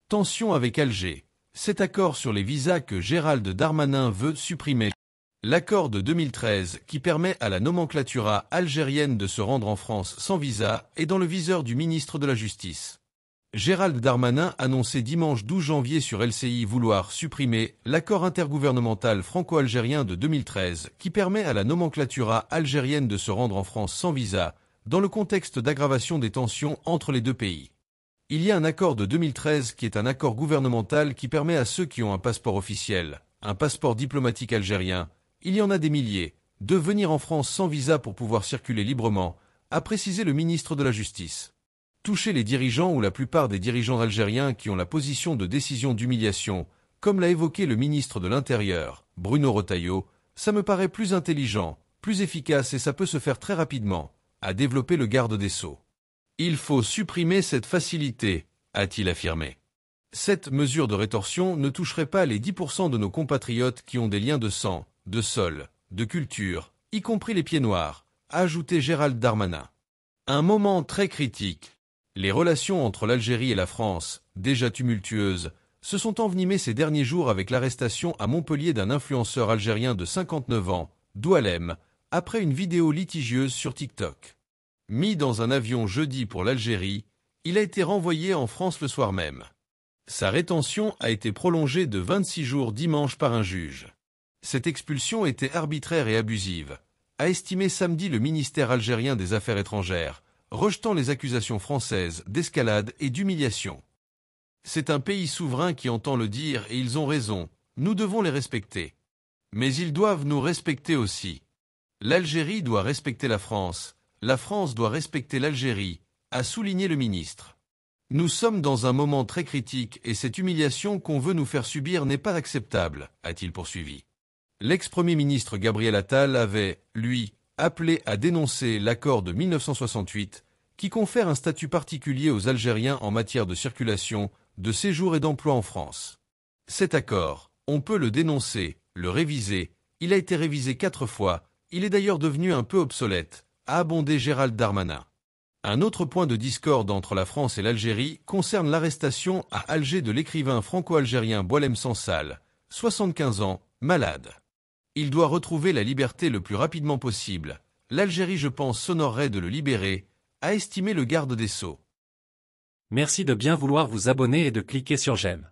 Tension avec Alger. Cet accord sur les visas que Gérald Darmanin veut supprimer. L'accord de 2013 qui permet à la nomenclatura algérienne de se rendre en France sans visa est dans le viseur du ministre de la Justice. Gérald Darmanin annonçait dimanche 12 janvier sur LCI vouloir supprimer l'accord intergouvernemental franco-algérien de 2013 qui permet à la nomenclatura algérienne de se rendre en France sans visa, dans le contexte d'aggravation des tensions entre les deux pays. Il y a un accord de 2013 qui est un accord gouvernemental qui permet à ceux qui ont un passeport officiel, un passeport diplomatique algérien, il y en a des milliers, de venir en France sans visa pour pouvoir circuler librement, a précisé le ministre de la Justice. Toucher les dirigeants ou la plupart des dirigeants algériens qui ont la position de décision d'humiliation, comme l'a évoqué le ministre de l'Intérieur, Bruno Retailleau, ça me paraît plus intelligent, plus efficace et ça peut se faire très rapidement, a développé le garde des Sceaux. Il faut supprimer cette facilité, a-t-il affirmé. Cette mesure de rétorsion ne toucherait pas les 10% de nos compatriotes qui ont des liens de sang, de sol, de culture, y compris les pieds noirs, a ajouté Gérald Darmanin. Un moment très critique. Les relations entre l'Algérie et la France, déjà tumultueuses, se sont envenimées ces derniers jours avec l'arrestation à Montpellier d'un influenceur algérien de 59 ans, Doualem, après une vidéo litigieuse sur TikTok. Mis dans un avion jeudi pour l'Algérie, il a été renvoyé en France le soir même. Sa rétention a été prolongée de 26 jours dimanche par un juge. Cette expulsion était arbitraire et abusive, a estimé samedi le ministère algérien des Affaires étrangères, rejetant les accusations françaises d'escalade et d'humiliation. C'est un pays souverain qui entend le dire et ils ont raison, nous devons les respecter. Mais ils doivent nous respecter aussi. L'Algérie doit respecter la France doit respecter l'Algérie, a souligné le ministre. Nous sommes dans un moment très critique et cette humiliation qu'on veut nous faire subir n'est pas acceptable, a-t-il poursuivi. L'ex-premier ministre Gabriel Attal avait, lui, appelé à dénoncer l'accord de 1968 qui confère un statut particulier aux Algériens en matière de circulation, de séjour et d'emploi en France. Cet accord, on peut le dénoncer, le réviser, il a été révisé 4 fois, il est d'ailleurs devenu un peu obsolète, a abondé Gérald Darmanin. Un autre point de discorde entre la France et l'Algérie concerne l'arrestation à Alger de l'écrivain franco-algérien Boualem Sansal, 75 ans, malade. Il doit retrouver la liberté le plus rapidement possible. L'Algérie, je pense, s'honorerait de le libérer, a estimé le garde des Sceaux. Merci de bien vouloir vous abonner et de cliquer sur j'aime.